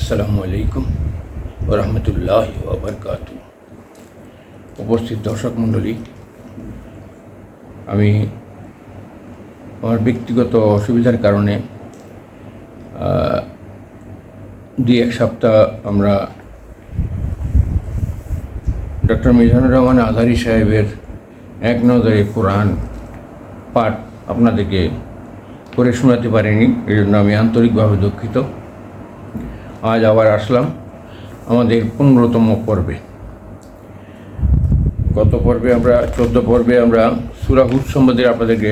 আসসালামু আলাইকুম ওয়া রাহমাতুল্লাহি ওয়া বারাকাতুহু। উপস্থিত দর্শক মণ্ডলী, আমি আমার ব্যক্তিগত অসুবিধার কারণে দুই এক সপ্তাহ আমরা ডক্টর মিজানুর রহমান আজহারী সাহেবের এক নজরে কোরআন পাঠ আপনাদেরকে করে শোনাতে পারিনি। এই জন্য আমি আন্তরিকভাবে দুঃখিত। আজ আবার আসলাম আমাদের 15তম পর্বে। গত পর্বে আমরা 14 পর্বে আমরা সূরা হুদ সম্বন্ধে আপনাদেরকে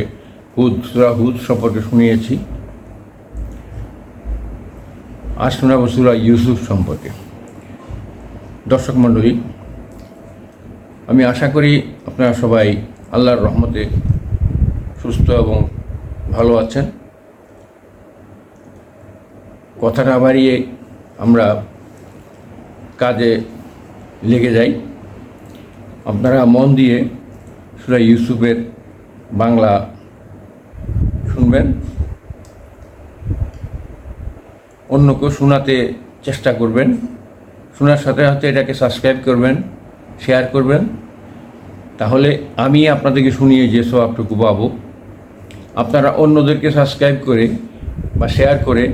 সূরা হুদ সম্পর্কে শুনিয়েছি। আজ শোনাব সূরা ইউসুফ সম্পর্কে। দর্শক মণ্ডলী, আমি আশা করি আপনারা সবাই আল্লাহর রহমতে সুস্থ এবং ভালো আছেন। কথা না বাড়িয়ে আমরা কাজে লেগে যাই। আপনারা মন দিয়ে সূরা ইউসুফের বাংলা শুনবেন, অন্যকে শোনাতে চেষ্টা করবেন। শোনার সাথে সাথে এটাকে সাবস্ক্রাইব করবেন, শেয়ার করবেন। তাহলে আমি আপনাদেরকে শুনিয়ে যে সওয়াবটুকু পাবো, আপনারা অন্যদেরকে সাবস্ক্রাইব করে বা শেয়ার করে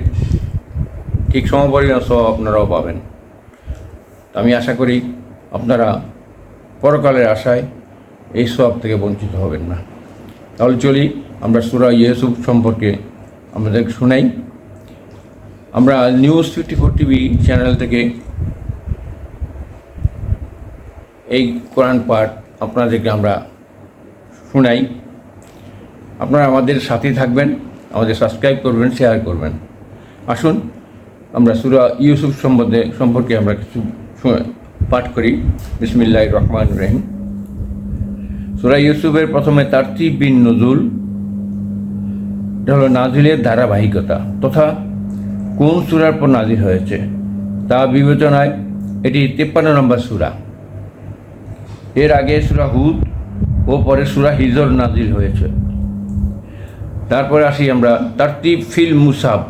ঠিক সমপরিমাণ সওয়াব আপনারাও পাবেন। আমি আশা করি আপনারা পরকালের আশায় এই সওয়াব থেকে বঞ্চিত হবেন না। তাহলে চলি আমরা সূরা ইউসুফ সম্পর্কে আমাদের শোনাই। আমরা নিউজ 54 টিভি চ্যানেল থেকে এই কোরআন পাঠ আপনাদেরকে আমরা শোনাই। আপনারা আমাদের সাথে থাকবেন, আমাদের সাবস্ক্রাইব করবেন, শেয়ার করবেন। আসুন আমরা সূরা ইউসুফ সম্পর্কে আমরা কিছু পাঠ করি। বিসমিল্লাহির রহমানির রহিম। সূরা ইউসুফের প্রথমে তারতিব বিন নুজুল, এটা হলো নাজিলের ধারাবাহিকতা তথা কোন সূরার পর নাজিল হয়েছে তা বিবেচনায় এটি 53 নম্বর সূরা। এর আগে সূরা হুদ ও পরে সূরা হিজর নাজিল হয়েছে। তারপরে আসি আমরা তারতিব ফিল মুসাব।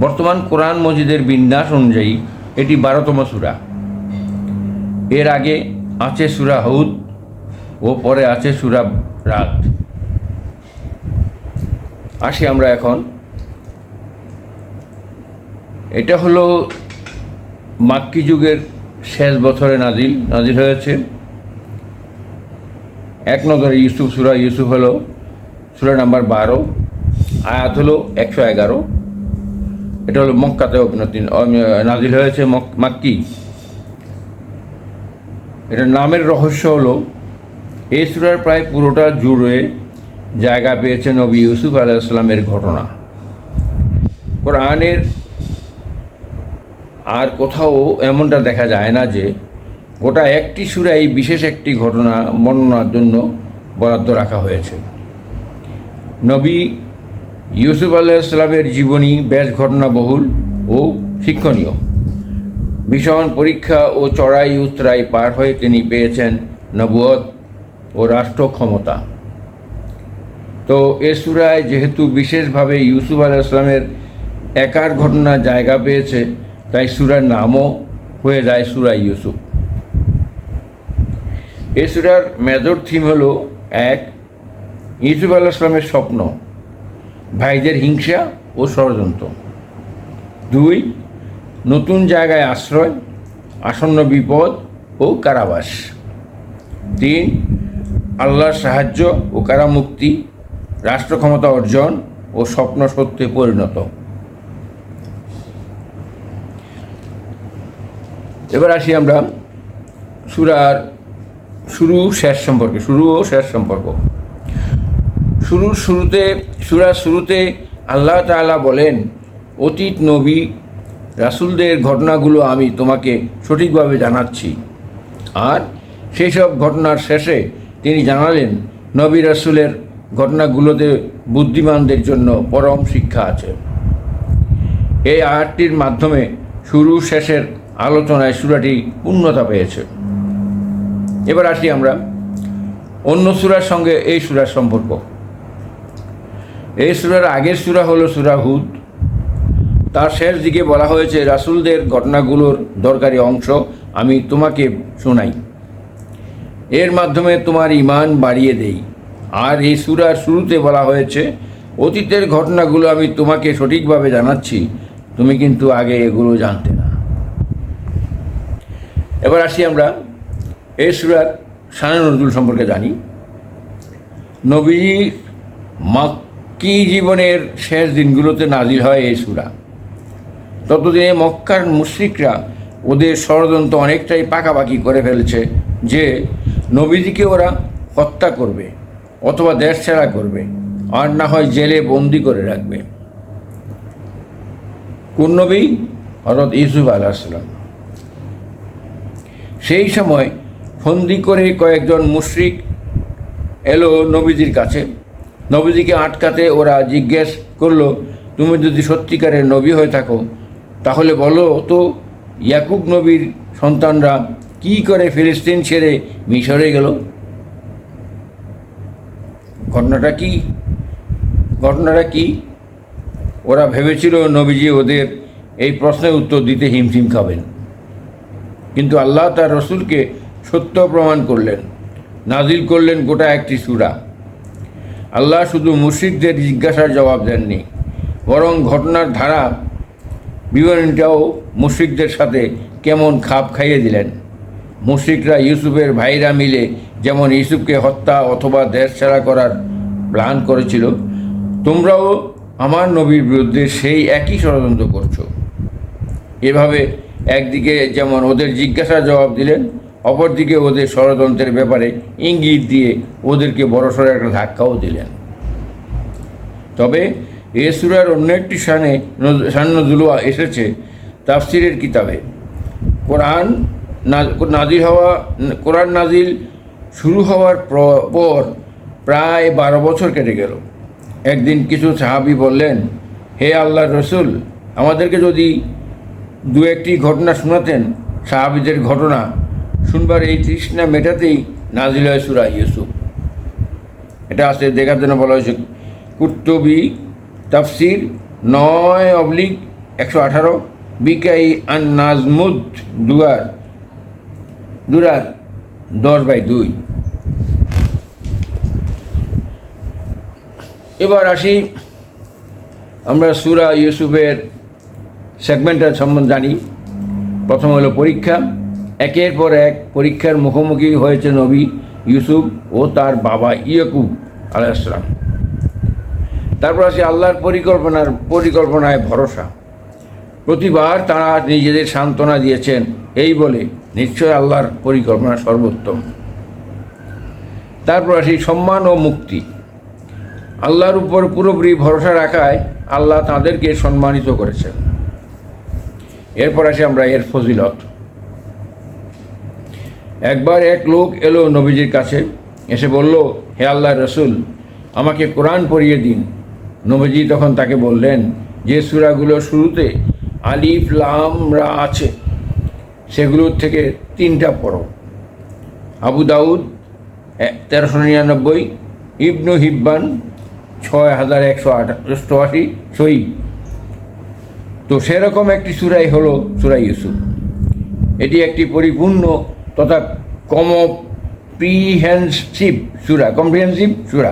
বর্তমান কোরআন মজিদের বিন্যাস অনুযায়ী এটি 12তম সূরা। এর আগে আছে সূরা হুদ ও পরে আছে সূরা রাদ। আসি আমরা এখন, এটা হলো মাক্কি যুগের শেষ বছরে নাজিল হয়েছে। এক নজরে ইউসুফ, সূরা ইউসুফ হলো সূরা নাম্বার 12, আয়াত হলো 111। এটা হলো মক্কাতে নাজিল হয়েছে, মাক্কি। এটার নামের রহস্য হলো এই সূরার প্রায় পুরোটা জুড়ে জায়গা পেয়েছে নবী ইউসুফ আলাইহিস সালামের ঘটনা। কোরআনের আর কোথাও এমনটা দেখা যায় না যে গোটা একটি সূরায় বিশেষ একটি ঘটনা বর্ণনার জন্য বরাদ্দ রাখা হয়েছে। নবী ইউসুফ আলাইহিস সালামের জীবনী বেশ ঘটনাবহুল ও শিক্ষণীয়। ভীষণ পরীক্ষা ও চড়াই উতরাই পার হয়ে তিনি পেয়েছেন নবুয়ত ও রাষ্ট্র ক্ষমতা। তো এ সূরায় যেহেতু বিশেষভাবে ইউসুফ আলাইহিস সালামের একার ঘটনা জায়গা পেয়েছে, তাই সূরার নামও হয়ে যায় সূরা ইউসুফ। এই সূরার মেজর থিম হলো 1. ইউসুফ আলাইহিস সালামের স্বপ্ন, ভাইদের হিংসা ও ষড়যন্ত্র। 2. নতুন জায়গায় আশ্রয়, আসন্ন বিপদ ও কারাবাস। 3. আল্লাহর সাহায্য ও কারামুক্তি, রাষ্ট্র ক্ষমতা অর্জন ও স্বপ্ন সত্যে পরিণত। এবার আসি আমরা সূরার শুরু ও শেষ সম্পর্ক। সূরার শুরুতে আল্লাহ তাআলা বলেন, অতীত নবী রাসূলদের ঘটনাগুলো আমি তোমাকে সঠিকভাবে জানাচ্ছি। আর সেই সব ঘটনার শেষে তিনি জানালেন, নবী রাসূলের ঘটনাগুলোতে বুদ্ধিমানদের জন্য পরম শিক্ষা আছে। এই আয়াতটির মাধ্যমে শুরু শেষের আলোচনায় সূরাটি পূর্ণতা পেয়েছে। এবার আসি আমরা অন্য সূরার সঙ্গে এই সূরার সম্পর্ক। এই সূরার আগের সূরা হলো সূরা হুদ, তার শেষ দিকে বলা হয়েছে, রাসূলদের ঘটনাগুলোর দরকারি অংশ আমি তোমাকে শোনাই, এর মাধ্যমে তোমার ঈমান বাড়িয়ে দেই। আর এই সূরার শুরুতে বলা হয়েছে, অতীতের ঘটনাগুলো আমি তোমাকে সঠিকভাবে জানাচ্ছি, তুমি কিন্তু আগে এগুলো জানতে না। এবার আসি আমরা এই সূরার শানে নজুল সম্পর্কে জানি। নবীজি মক্কি জীবনের শেষ দিনগুলোতে নাজিল হয় এই সূরা। ততদিনে মক্কার মুশরিকরা ওদের ষড়যন্ত্র অনেকটাই পাকাপাকি করে ফেলেছে যে নবীজিকে ওরা হত্যা করবে অথবা দেশ ছাড়া করবে, আর না হয় জেলে বন্দি করে রাখবে। কোন নবী? হযরত ইউসুফ আলাইহিস সালাম। সেই সময় ফন্দি করে কয়েকজন মুশরিক এলো নবীজির কাছে। নবীজিকে আটকাতে ওরা জিজ্ঞেস করলো, তুমি যদি সত্যিকারের নবী হয়ে থাকো তাহলে বলো তো, ইয়াকুব নবীর সন্তানরা কি করে ফিলিস্তিন ছেড়ে মিশরে গেল? ঘটনাটা কি? ওরা ভেবেছিল নবীজি ওদের এই প্রশ্নের উত্তর দিতে হিমশিম খাবেন, কিন্তু আল্লাহ তার রসুলকে সত্য প্রমাণ করলেন, নাজিল করলেন গোটা একটি সূরা। আল্লাহ শুধু মুশরিকদের জিজ্ঞাসার জবাব দেননি, বরং ঘটনার ধারা বিবরণীটাও মুশরিকদের সাথে কেমন খাপ খাইয়ে দিলেন। মুশরিকরা ইউসুফের ভাইরা মিলে যেমন ইউসুফকে হত্যা অথবা দেশ ছাড়া করার প্ল্যান করেছিল, তোমরাও আমার নবীর বিরুদ্ধে সেই একই ষড়যন্ত্র করছো। এভাবে একদিকে যেমন ওদের জিজ্ঞাসার জবাব দিলেন, অপরদিকে ওদের ষড়যন্ত্রের ব্যাপারে ইঙ্গিত দিয়ে ওদেরকে বড়সড় একটা ধাক্কাও দিলেন। তবে এ সূরার অন্য একটি শানে নজুল এসেছে তাফসিরের কিতাবে। কোরআন নাজিল শুরু হওয়ার পর প্রায় 12 বছর কেটে গেল। একদিন কিছু সাহাবী বললেন, হে আল্লাহর রসুল, আমাদেরকে যদি দু একটি ঘটনা শোনাতেন। সাহাবীদের ঘটনা শুনবার এই তৃষ্ণা মেটাতেই নাজিল হয় সূরা ইউসুফ। এটা আছে দেখার জন্য বলা হয়েছে কুর্তুবী তাফসির 9/118, বিকাই আন নাজমুদ দুরার 10/2। এবার আসি আমরা সূরা ইউসুফের সেগমেন্টের সম্বন্ধে জানি। প্রথম হলো পরীক্ষা। একের পর এক পরীক্ষার মুখোমুখি হয়েছে নবী ইউসুফ ও তার বাবা ইয়াকুব আলাইহিস সালাম। তারপর আসি আল্লাহর পরিকল্পনায় ভরসা। প্রতিবার তারা নিজেদের সান্ত্বনা দিয়েছেন এই বলে, নিশ্চয় আল্লাহর পরিকল্পনা সর্বোত্তম। তারপর আসি সম্মান ও মুক্তি। আল্লাহর উপর পুরোপুরি ভরসা রাখায় আল্লাহ তাদেরকে সম্মানিত করেছেন। এরপর আসি আমরা এর ফজিলত। একবার এক লোক এলো নবীজির কাছে, এসে বলল, হে আল্লাহর রসুল, আমাকে কোরআন পড়িয়ে দিন। নবীজি তখন তাকে বললেন, যে সূরাগুলোর শুরুতে আলিফ লাম রা আছে সেগুলোর থেকে 3টা পড়ো। আবু দাউদ 1399, ইবনু হিব্বান 6188 সহি। তো সেরকম একটি সূরাই হলো সূরা ইউসুফ। এটি একটি পরিপূর্ণ তথা কম্প্রিহেনসিভ সূরা।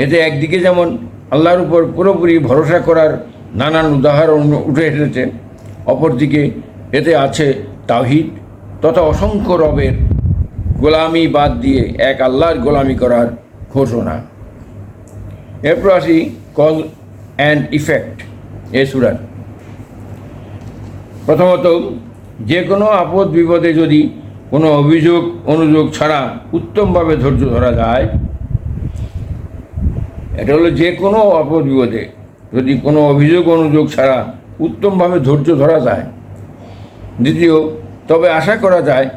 এতে একদিকে যেমন আল্লাহর উপর পুরোপুরি ভরসা করার নানান উদাহরণ উঠে এসেছে, অপরদিকে এতে আছে তাওহীদ তথা অসংখ্য রবের গোলামি বাদ দিয়ে এক আল্লাহর গোলামি করার ঘোষণা। এরপর আসি কজ অ্যান্ড ইফেক্ট এ সূরার। প্রথমত, যে কোনো আপদ বিপদে যদি কোনো অনুযোগ ছাড়া উত্তমভাবে ধৈর্য ধরা যায়, এটা হলো যে কোনো আপদ বিপদে যদি কোনো অনুযোগ ছাড়া উত্তমভাবে ধৈর্য ধরা যায়। দ্বিতীয়, তবে আশা করা যায়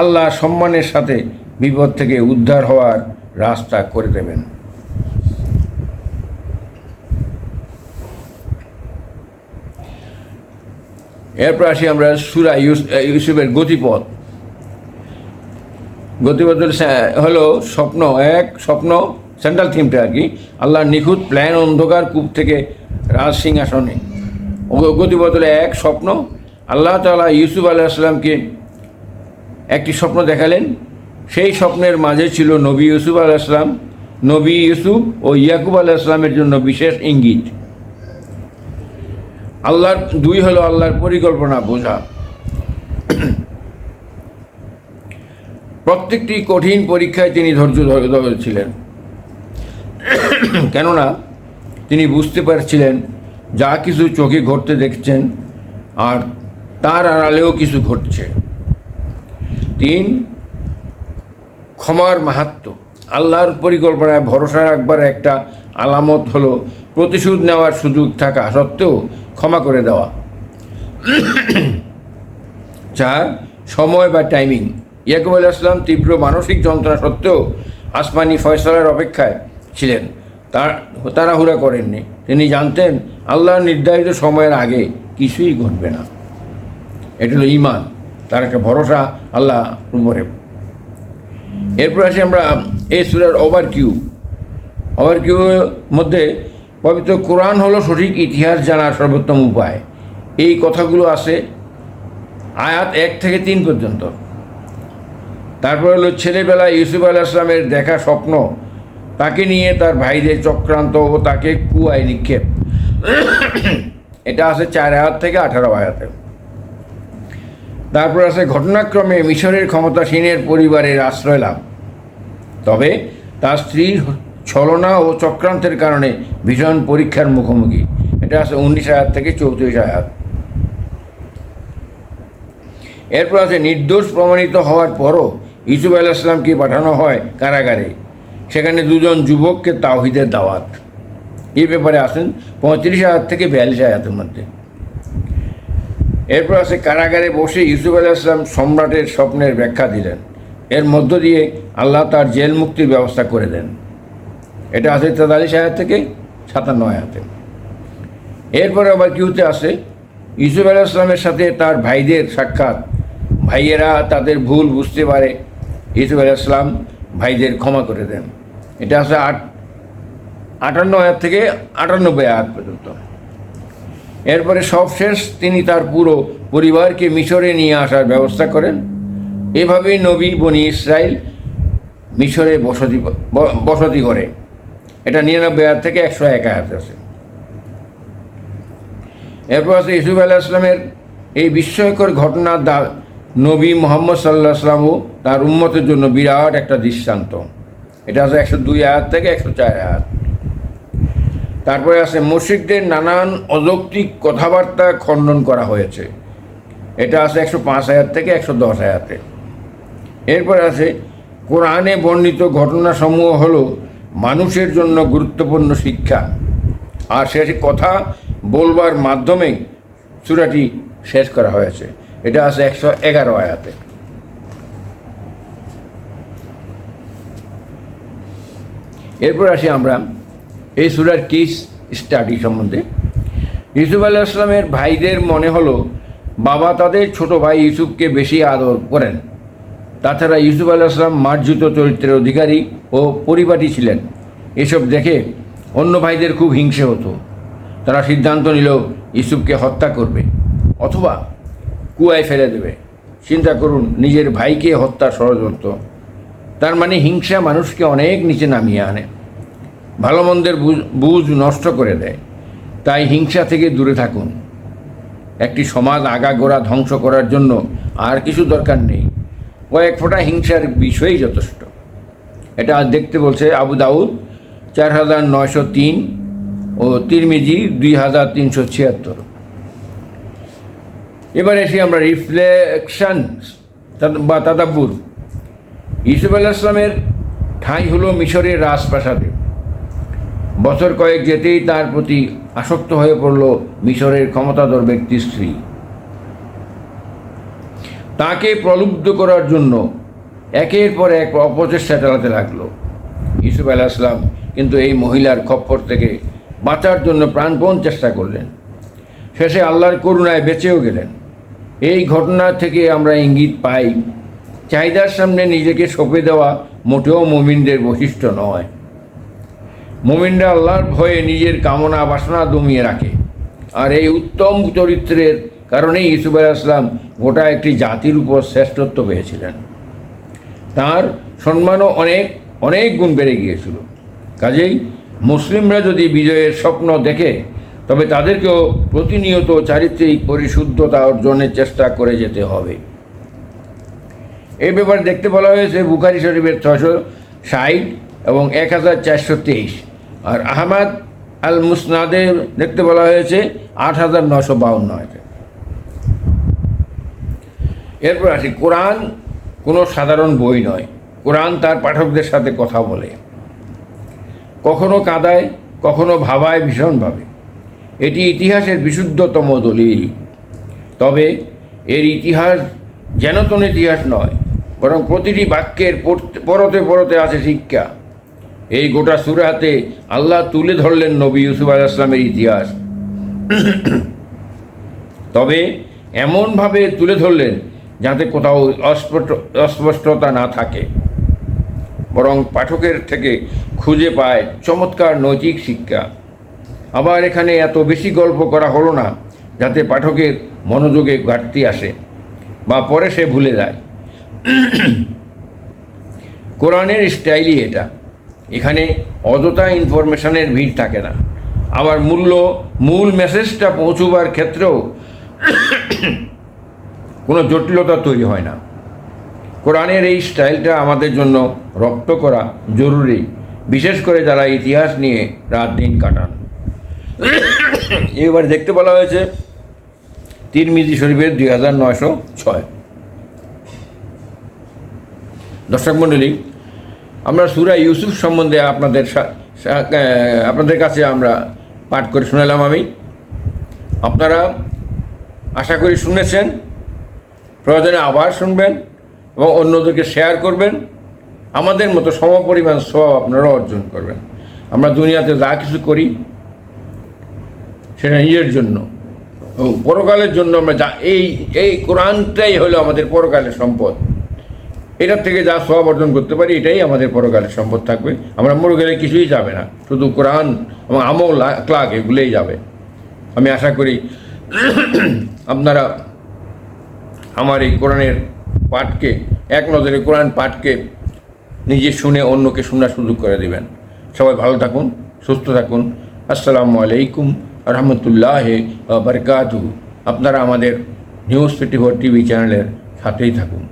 আল্লাহ সম্মানের সাথে বিপদ থেকে উদ্ধার হওয়ার রাস্তা করে দেবেন। এরপর আসি আমরা সূরা ইউসুফের গতিপথ হলো স্বপ্ন সেন্ট্রাল থিমটা আর কি। আল্লাহর নিখুঁত প্ল্যান অন্ধকার কূপ থেকে রাজ সিংহাসনে, গতি বদলে এক স্বপ্ন। আল্লাহ তাআলা ইউসুফ আলাইহিসসালামকে একটি স্বপ্ন দেখালেন। সেই স্বপ্নের মাঝে ছিল নবী ইউসুফ আলাইহিসসালাম। নবী ইউসুফ ও ইয়াকুব আলাইহিসসালামের জন্য বিশেষ ইঙ্গিত। আল্লাহর পরিকল্পনা বোঝা। প্রত্যেকটি কঠিন পরীক্ষায় তিনি ধৈর্য ধরেছিলেন, কেননা তিনি বুঝতে পারছিলেন যা কিছু চোখে ঘটতে দেখছেন আর তার আড়ালেও কিছু ঘটছে। 3, ক্ষমার মাহাত্ম্য। আল্লাহর পরিকল্পনায় ভরসা রাখবার একটা আলামত হলো প্রতিশোধ নেওয়ার সুযোগ থাকা সত্ত্বেও ক্ষমা করে দেওয়া। 4, সময় বা টাইমিং। ইয়াকুব আলাইহিসসালাম তীব্র মানসিক যন্ত্রণা সত্ত্বেও আসমানি ফয়সালার অপেক্ষায় ছিলেন, তাড়াহুড়া করেননি। তিনি জানতেন আল্লাহর নির্ধারিত সময়ের আগে কিছুই ঘটবে না। এটা হলো ঈমান, তার একটা ভরসা আল্লাহ উপরে। এরপর আসি আমরা এই সূরার ওভারভিউর মধ্যে পবিত্র কোরআন হলো সঠিক ইতিহাস জানার সর্বোত্তম উপায়। এই কথাগুলো আছে আয়াত 1 থেকে 3 পর্যন্ত। তারপর হলো ছেলেবেলায় ইউসুফ আলাইহিসসালামের দেখা স্বপ্ন, তাকে নিয়ে তার ভাইদের চক্রান্ত ও তাকে কুয়ায় নিক্ষেপ। এটা আছে 4 আয়াত থেকে 18 আয়াতে। তারপর আছে ঘটনাক্রমে মিশরের ক্ষমতাসীনের পরিবারের আশ্রয় লাভ, তবে তার স্ত্রীর ছলনা ও চক্রান্তের কারণে ভীষণ পরীক্ষার মুখোমুখি। এটা আছে 19 আয়াত থেকে 34 আয়াত। এরপর আছে নির্দোষ প্রমাণিত হওয়ার পরও ইউসুফ আলাইহিসসালামকে পাঠানো হয় কারাগারে, সেখানে 2 যুবককে তাওহীদের দাওয়াত। এই ব্যাপারে আসেন 35 আয়াত থেকে 42 আয়াতের মধ্যে। এরপর আছে কারাগারে বসে ইউসুফ আলাইহিসসালাম সম্রাটের স্বপ্নের ব্যাখ্যা দিলেন, এর মধ্য দিয়ে আল্লাহ তার জেল মুক্তির ব্যবস্থা করে দেন। এটা আছে 43 আয়াত থেকে 57 আয়াতে। এরপরে আবার কিউতে আছে ইউসুফ আলাইহিসসালামের সাথে তার ভাইদের সাক্ষাৎ। ভাইয়েরা তাদের ভুল বুঝতে পারে, ইউসুফ আলাইহিসসালাম ভাইদের ক্ষমা করে দেন। এটা আছে 58 আয়াত থেকে 98 আয়াত পর্যন্ত। এরপরে সবশেষ তিনি তার পুরো পরিবারকে মিশরে নিয়ে আসার ব্যবস্থা করেন। এভাবেই নবী বনি ইসরাইল মিশরে বসতি করে। এটা 99 আয়াত থেকে 101 আয়াত আছে। এরপর আছে ইউসুফ আলাইহিসসালামের এই বিস্ময়কর ঘটনা নবী মুহাম্মদ সাল্লাল্লাহু আলাইহি ওয়াসাল্লাম ও তার উম্মতের জন্য বিরাট একটা দৃষ্টান্ত। এটা আছে 102 আয়াত থেকে 104 আয়াত। তারপরে আছে মুশরিকদের নানান অযৌক্তিক কথাবার্তা খণ্ডন করা হয়েছে। এটা আছে 105 আয়াত থেকে 110 আয়াতে। এরপরে আছে কোরআনে বর্ণিত ঘটনাসমূহ হলো মানুষের জন্য গুরুত্বপূর্ণ শিক্ষা, আর সেটি কথা বলবার মাধ্যমে সূরাটি শেষ করা হয়েছে। এটা আছে 111 আয়াতে। এরপর আসি আমরা এই সূরার কেস স্টাডি সম্বন্ধে। ইউসুফ আলাইহিসসালামের ভাইদের মনে হলো বাবা তাদের ছোট ভাই ইউসুফকে বেশি আদর করেন। তাছাড়া ইউসুফ আলাইহিসসালাম মার্জিত চরিত্রের অধিকারী ও পরিপাটি ছিলেন। এসব দেখে অন্য ভাইদের খুব হিংসে হতো। তারা সিদ্ধান্ত নিল ইউসুফকে হত্যা করবে অথবা কুয়ায় ফেলে দেবে। চিন্তা করুন, নিজের ভাইকে হত্যার ষড়যন্ত্র। তার মানে হিংসা মানুষকে অনেক নিচে নামিয়ে আনে, ভালো মন্দের বুঝ নষ্ট করে দেয়। তাই হিংসা থেকে দূরে থাকুন। একটি সমাজ আগাগোড়া ধ্বংস করার জন্য আর কিছু দরকার নেই, কয়েক ফোঁটা হিংসার বিষয়ই যথেষ্ট। এটা দেখতে বলছে আবু দাউদ 4903 ও তিরমিজি 2376। এবার এসে আমরা রিফ্লেকশন বা তাদাব্বুর। ইউসুফ আলাইহিসসালামের ঠাঁই হলো মিশরের রাজপ্রাসাদে। বছর কয়েক যেতেই তার প্রতি আসক্ত হয়ে পড়ল মিশরের ক্ষমতাধর ব্যক্তির স্ত্রী। তাকে প্রলুব্ধ করার জন্য একের পর এক অপচেষ্টা চালাতে লাগলো। ইউসুফ আলাইহিসসালাম কিন্তু এই মহিলার খপ্পর থেকে বাঁচার জন্য প্রাণপণ চেষ্টা করলেন। শেষে আল্লাহর করুণায় বেঁচেও গেলেন। এই ঘটনা থেকে আমরা ইঙ্গিত পাই, চাহিদার সামনে নিজেকে সঁপে দেওয়া মোটেও মুমিনদের বৈশিষ্ট্য নয়। মুমিনরা আল্লাহর ভয়ে নিজের কামনা বাসনা দমিয়ে রাখে। আর এই উত্তম চরিত্রের কারণেই ইউসুফ আলাইহিস সালাম গোটা একটি জাতির উপর শ্রেষ্ঠত্ব পেয়েছিলেন। তার সম্মানও অনেক অনেক গুণ বেড়ে গিয়েছিল। কাজেই মুসলিমরা যদি বিজয়ের স্বপ্ন দেখে তবে তাদেরকেও প্রতিনিয়ত চারিত্রিক পরিশুদ্ধতা অর্জনের চেষ্টা করে যেতে হবে। এই ব্যাপারে দেখতে বলা হয়েছে বুখারী শরীফের 660 এবং 1423, আর আহমদ আল মুসনাদে দেখতে বলা হয়েছে 8952। এরপর আসি, কোরআন কোনো সাধারণ বই নয়। কোরআন তার পাঠকদের সাথে কথা বলে, কখনো কাঁদায়, কখনো ভাবায় ভীষণভাবে। এটি ইতিহাসের বিশুদ্ধতম দলিল। তবে এর ইতিহাস যেনতন ইতিহাস নয়, বরং প্রতিটি বাক্যের পরতে পরতে আছে শিক্ষা। এই গোটা সূরাতে আল্লাহ তুলে ধরলেন নবী ইউসুফ আলাইহিস সালামের ইতিহাস, তবে এমনভাবে তুলে ধরলেন যাতে কোথাও অস্পষ্টতা না থাকে, বরং পাঠকের থেকে খুঁজে পায় চমৎকার নৈতিক শিক্ষা। আবার এখানে এত বেশি গল্প করা হলো না যাতে পাঠকের মনোযোগে ঘাটতি আসে বা পরে সে ভুলে যায়। কোরআনের স্টাইলই এটা। এখানে অযথা ইনফরমেশনের ভিড় থাকে না, আবার মূল মেসেজটা পৌঁছবার ক্ষেত্রেও কোনো জটিলতা তৈরি হয় না। কোরআনের এই স্টাইলটা আমাদের জন্য রপ্ত করা জরুরি, বিশেষ করে যারা ইতিহাস নিয়ে রাত দিন কাটান। এবার দেখতে বলা হয়েছে তিরমিজি শরীফের 2906। দর্শক মণ্ডলী, আমরা সূরা ইউসুফ সম্বন্ধে আপনাদের কাছে আমরা পাঠ করে শোনালাম। আপনারা আশা করি শুনেছেন, প্রয়োজনে আবার শুনবেন এবং অন্যদেরকে শেয়ার করবেন। আমাদের মতো সমপরিমাণ সওয়াব আপনারা অর্জন করবেন। আমরা দুনিয়াতে যা কিছু করি সেটা নিজের জন্য এবং পরকালের জন্য। আমরা এই কোরআনটাই হলো আমাদের পরকালের সম্পদ। এটার থেকে যা সওয়াব অর্জন করতে পারি এটাই আমাদের পরকালের সম্পদ থাকবে। আমরা মরে গেলে কিছুই যাবে না, শুধু কোরআন এবং আমল আখলাক এগুলোই যাবে। আমি আশা করি আপনারা আমার এই কোরআনের পাঠকে, এক নজরে কোরআন পাঠকে নিজে শুনে অন্যকে শোনার সুযোগ করে দেবেন। সবাই ভালো থাকুন, সুস্থ থাকুন। আসসালামু আলাইকুম রহমতুল্লাহি ওয়া বারাকাতুহু। আপনারা আমাদের নিউজ 24 টিভি চ্যানেলের সাথেই থাকুন।